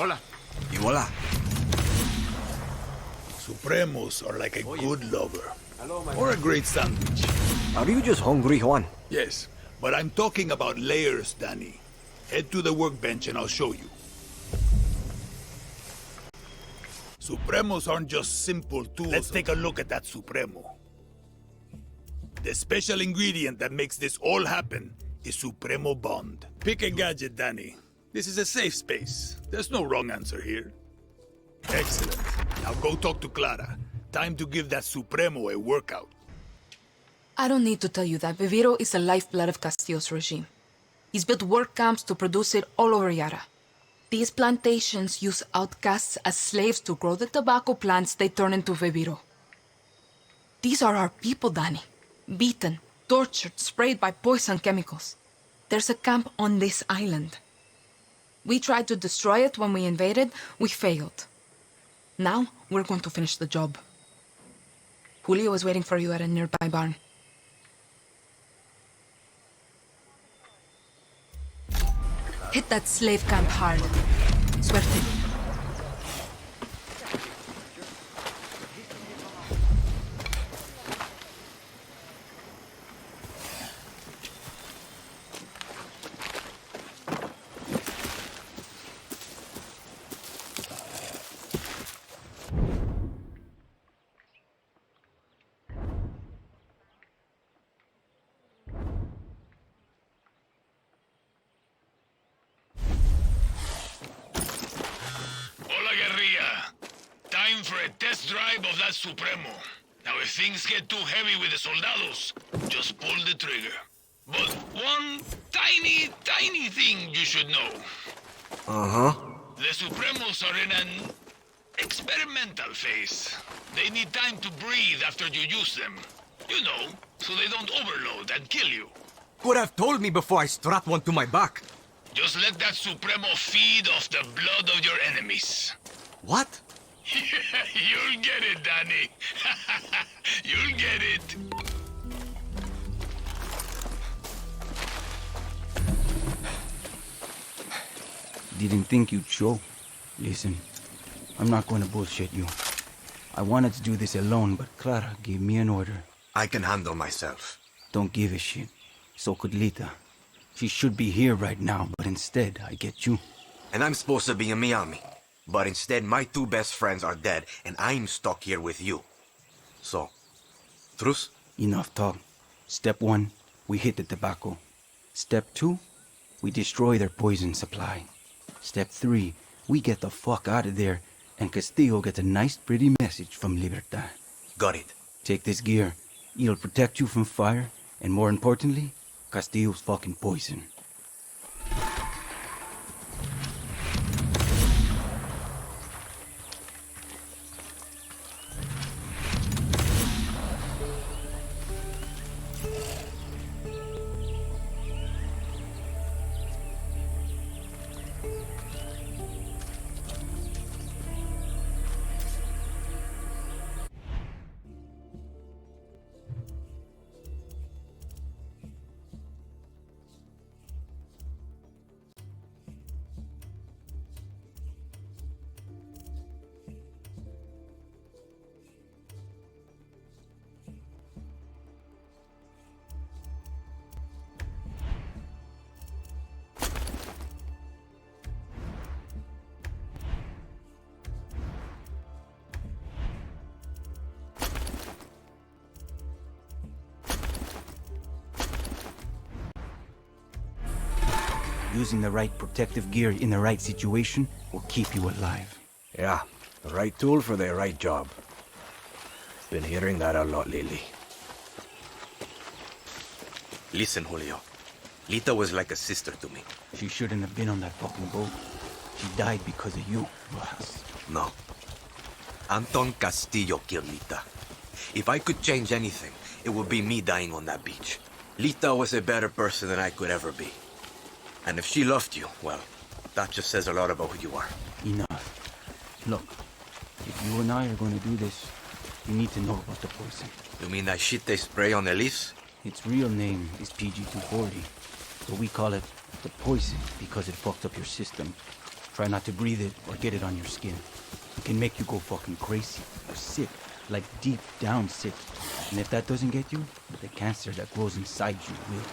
Hola. Y voila. Supremos are like a good lover. Or a great sandwich. Are you just hungry, Juan? Yes, but I'm talking about layers, Danny. Head to the workbench and I'll show you. Supremos aren't just simple tools. Let's take a look at that Supremo. The special ingredient that makes this all happen is Supremo Bond. Pick a gadget, Danny. This is a safe space. There's no wrong answer here. Excellent. Now go talk to Clara. Time to give that Supremo a workout. I don't need to tell you that Viviro is the lifeblood of Castillo's regime. He's built work camps to produce it all over Yara. These plantations use outcasts as slaves to grow the tobacco plants they turn into Viviro. These are our people, Danny. Beaten, tortured, sprayed by poison chemicals. There's a camp on this island. We tried to destroy it when we invaded. We failed. Now, we're going to finish the job. Julio is waiting for you at a nearby barn. Hit that slave camp hard. Suerte. Hola, guerrilla. Time for a test drive of that Supremo. Now, if things get too heavy with the soldados, just pull the trigger. But one tiny thing you should know. Uh-huh. The Supremos are in an experimental phase. They need time to breathe after you use them. You know, so they don't overload and kill you. Could have told me before I strap one to my back. Just let that Supremo feed off the blood of your enemies. What? You'll get it, Danny. You'll get it. Didn't think you'd show. Listen, I'm not going to bullshit you. I wanted to do this alone, but Clara gave me an order. I can handle myself. Don't give a shit. So could Lita. She should be here right now, but instead, I get you. And I'm supposed to be in Miami. But instead, my two best friends are dead, and I'm stuck here with you. So, truce? Enough talk. Step 1, we hit the tobacco. Step 2, we destroy their poison supply. Step 3, we get the fuck out of there, and Castillo gets a nice pretty message from Libertad. Got it. Take this gear. It'll protect you from fire, and more importantly, Castillo's fucking poison. Using the right protective gear in the right situation will keep you alive. Yeah, the right tool for the right job. Been hearing that a lot lately. Listen, Julio. Lita was like a sister to me. She shouldn't have been on that fucking boat. She died because of you, Rojas. No. Anton Castillo killed Lita. If I could change anything, it would be me dying on that beach. Lita was a better person than I could ever be. And if she loved you, well, that just says a lot about who you are. Enough. Look, if you and I are going to do this, you need to know about the poison. You mean that shit they spray on the leaves? Its real name is PG-240, but we call it the poison because it fucked up your system. Try not to breathe it or get it on your skin. It can make you go fucking crazy or sick, like deep down sick. And if that doesn't get you, the cancer that grows inside you will.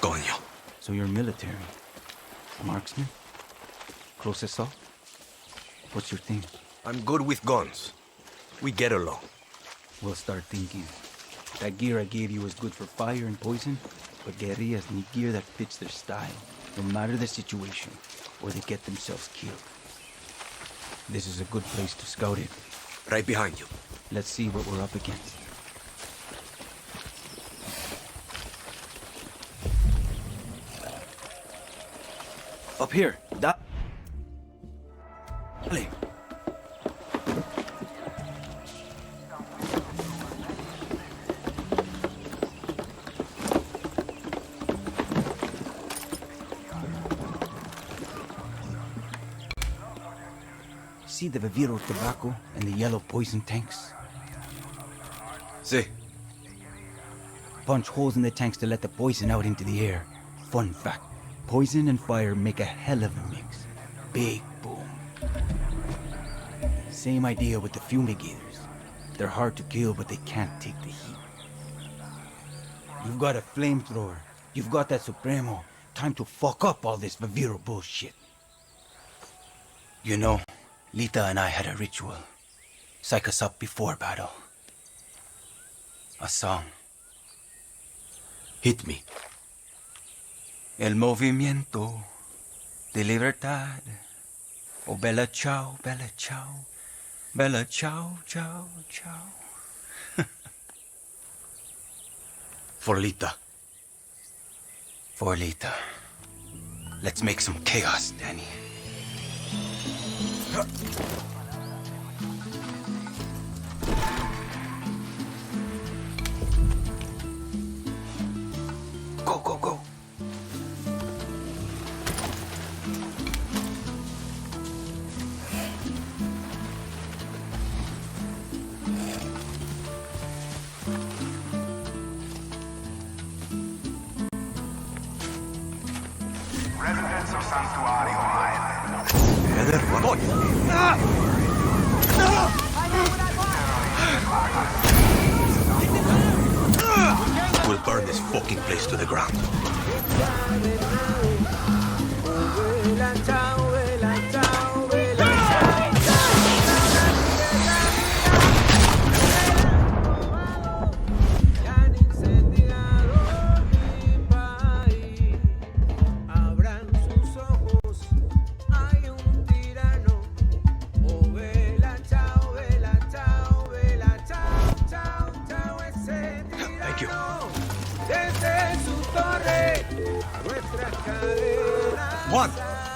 Coño. So you're military. Marksman? Close assault? What's your thing? I'm good with guns. We get along. We'll start thinking. That gear I gave you is good for fire and poison, but guerrillas need gear that fits their style, no matter the situation, or they get themselves killed. This is a good place to scout it. Right behind you. Let's see what we're up against. Up here. Dale. See the Viviro tobacco and the yellow poison tanks? See. Punch holes in the tanks to let the poison out into the air. Fun fact, poison and fire make a hell of a mix. Big boom. Same idea with the fumigators. They're hard to kill, but they can't take the heat. You've got a flamethrower. You've got that Supremo. Time to fuck up all this Viviro bullshit. You know, Lita and I had a ritual. Psych us up before battle. A song. Hit me. El movimiento de libertad. Oh, bella ciao, bella ciao. Bella ciao, ciao, ciao. For Lita. For Lita. Let's make some chaos, Danny. Go, go, go. Residents of Santuario Island. We'll burn this fucking place to the ground. Thank you. Juan,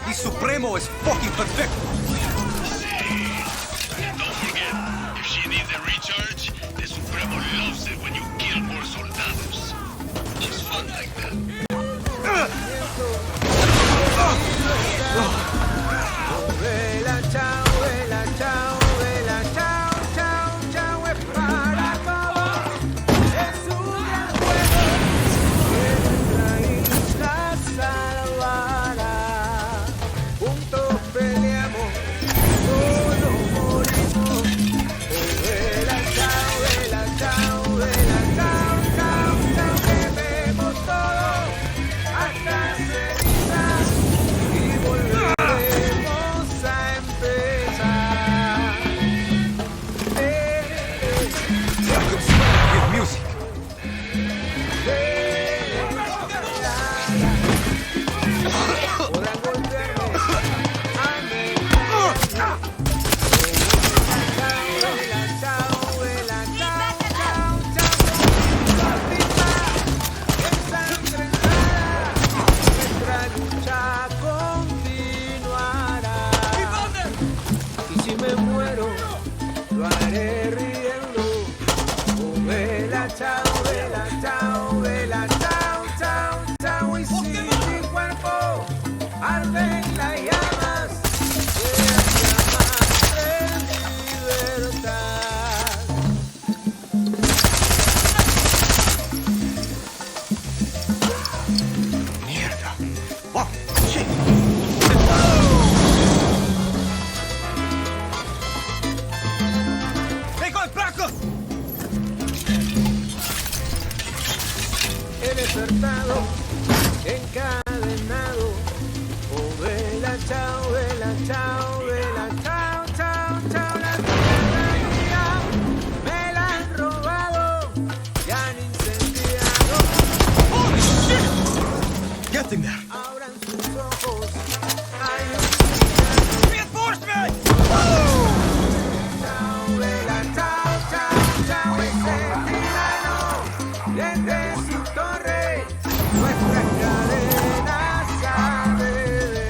the Supremo is fucking perfect. And don't forget, if she needs a recharge, the Supremo loves it when you kill more soldados. It's fun like that. despertado, encadenado. Oh, vela, chao, chao, chao, chao. La vida me la han robado y han incendiado. Holy shit! Getting there. Abran sus ojos. Hay un Reinforcement! chao, vela, chao, chao, chao. Ese tirano desde su torre nuestras cadenas sabe ver.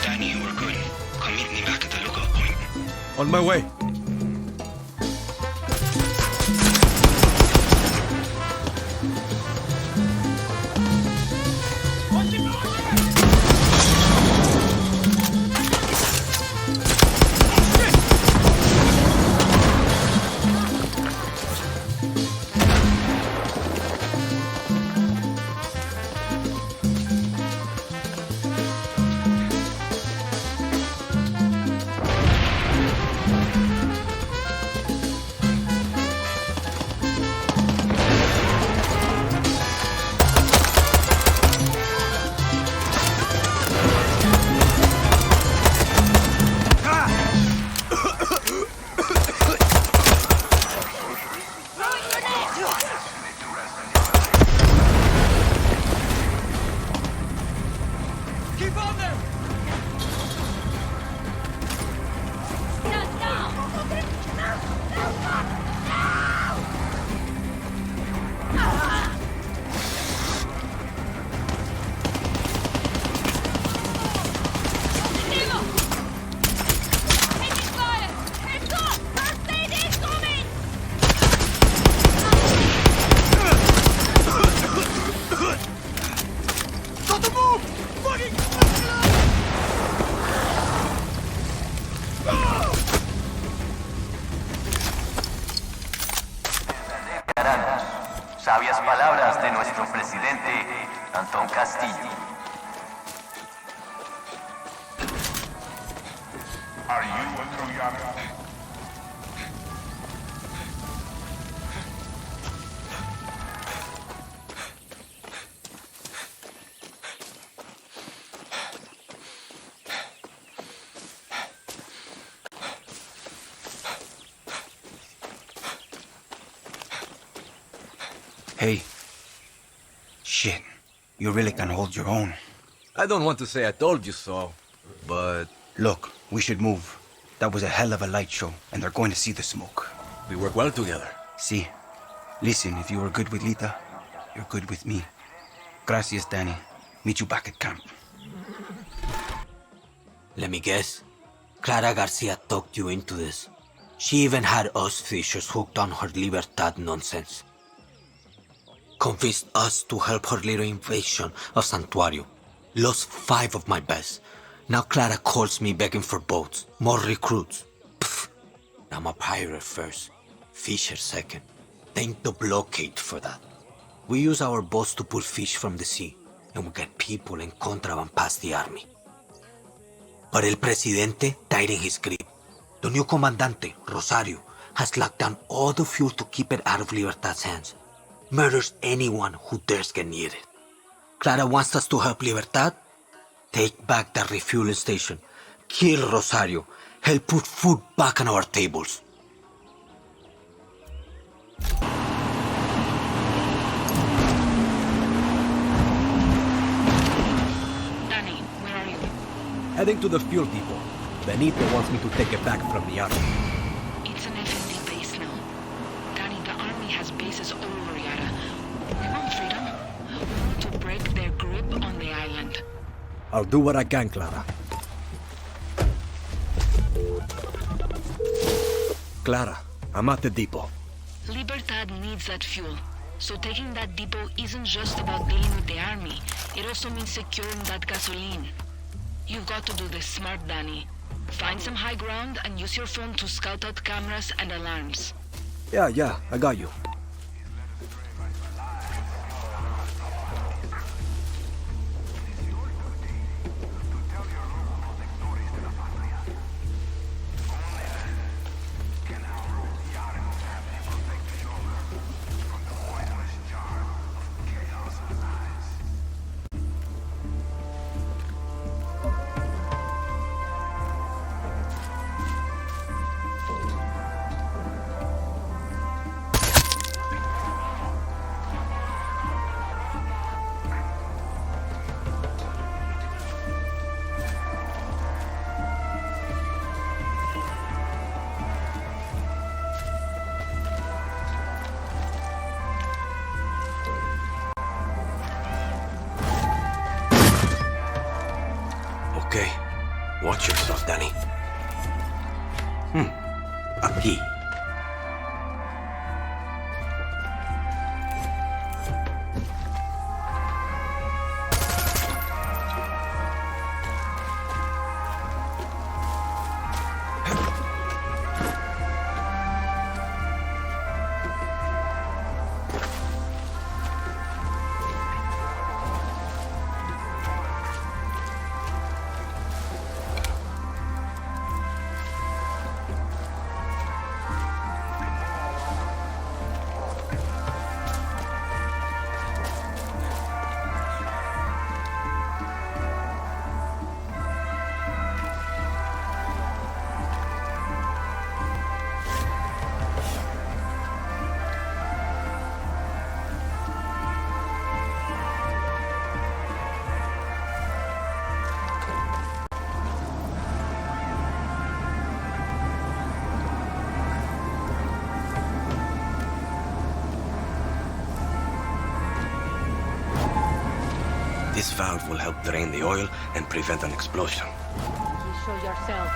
Danny, we're good. Come meet me back at the lookout point. On my way. Sabias palabras de nuestro presidente, Antón Castillo. Are you a Troyano? Hey. Shit. You really can hold your own. I don't want to say I told you so, but Look, we should move. That was a hell of a light show, and they're going to see the smoke. we work well together. See? Listen, if you were good with Lita, you're good with me. Gracias, Danny. Meet you back at camp. Let me guess. Clara Garcia talked you into this. She even had us fishers hooked on her Libertad nonsense. Convinced us to help her little invasion of Santuario. Lost 5 of my best. Now Clara calls me begging for boats, more recruits. Pfft. I'm a pirate first, fisher second. Thank the blockade for that. We use our boats to pull fish from the sea, and we get people and contraband past the army. But El Presidente tightened his grip. The new Comandante, Rosario, has locked down all the fuel to keep it out of Libertad's hands. Murders anyone who dares get near it. Clara wants us to help Libertad? Take back that refueling station. Kill Rosario. Help put food back on our tables. Danny, where are you? Heading to the fuel depot. Benito wants me to take it back from the army. It's an SDD base now. Danny, the army has bases all over Yara. I'll do what I can, Clara. Clara, I'm at the depot. Libertad needs that fuel. So taking that depot isn't just about dealing with the army. It also means securing that gasoline. You've got to do this smart, Danny. Find some high ground and use your phone to scout out cameras and alarms. Yeah, I got you. Okay. Watch yourself, Danny. Aquí. This valve will help drain the oil and prevent an explosion. You show yourself.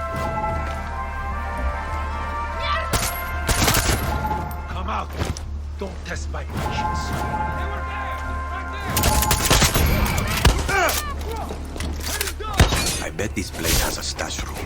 Come out. Don't test my patience. I bet this place has a stash room.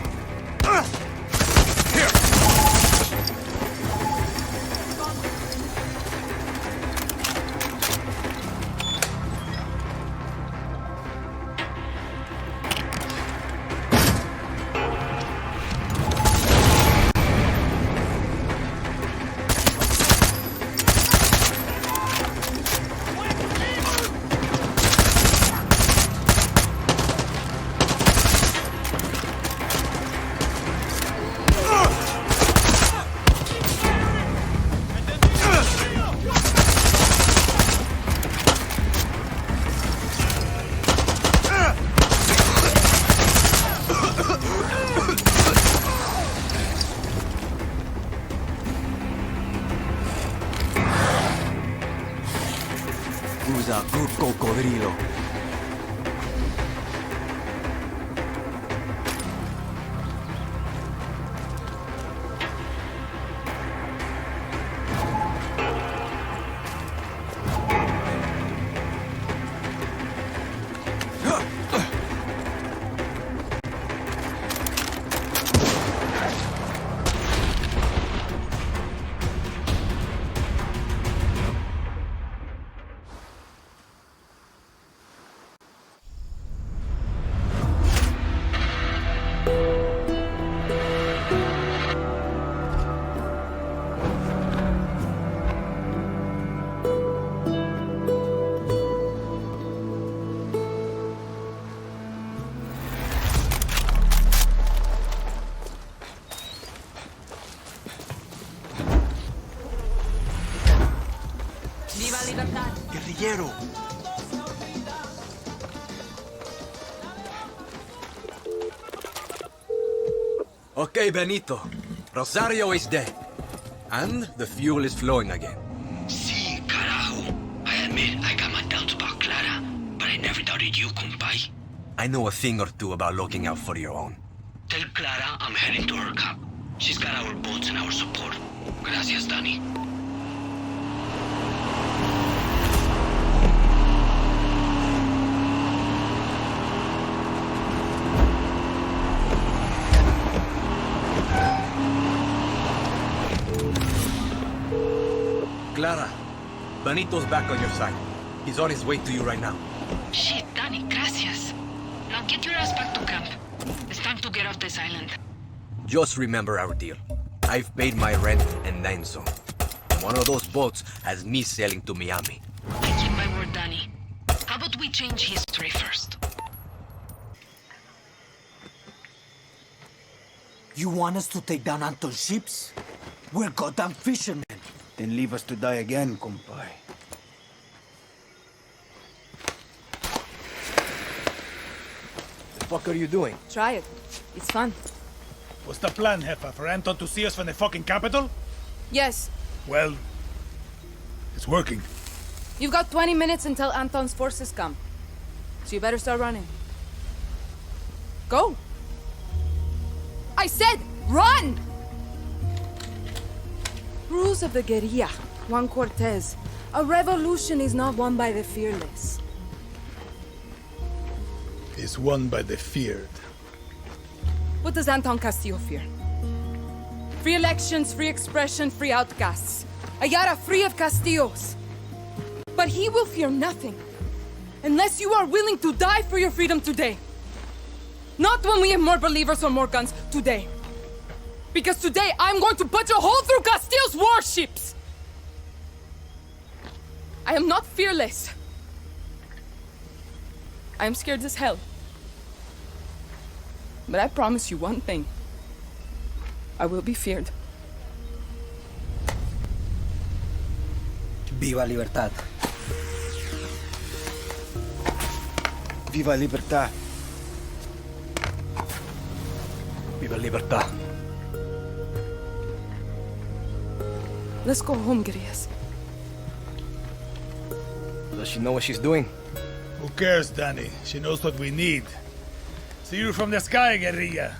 Who's a good cocodrilo? Viva Libertad! Guerrillero! Okay, Benito. Rosario is dead. And the fuel is flowing again. Sí, carajo. I admit I got my doubts about Clara, but I never doubted you, compay. I know a thing or two about looking out for your own. Tell Clara I'm heading to her camp. She's got our boats and our support. Gracias, Danny. Clara, Benito's back on your side. He's on his way to you right now. Shit, Danny, gracias. Now get your ass back to camp. It's time to get off this island. Just remember our deal. I've paid my rent and then some. One of those boats has me sailing to Miami. I keep my word, Danny. How about we change history first? You want us to take down Anton's ships? We're goddamn fishermen. Then leave us to die again, compay. The fuck are you doing? Try it. It's fun. What's the plan, Jefa? For Anton to see us from the fucking capital? Yes. Well, it's working. You've got 20 minutes until Anton's forces come. So you better start running. Go. I said, run! Rules of the guerrilla, Juan Cortez. A revolution is not won by the fearless. It's won by the feared. What does Anton Castillo fear? Free elections, free expression, free outcasts. A Yara free of Castillos. But he will fear nothing. Unless you are willing to die for your freedom today. Not when we have more believers or more guns, today. Because today I'm going to put a hole through Castillo's warships! I am not fearless. I am scared as hell. But I promise you one thing. I will be feared. Viva Libertad. Viva Libertad. Viva Libertad. Let's go home, guerrillas. Does she know what she's doing? Who cares, Danny? She knows what we need. See you from the sky, guerrilla.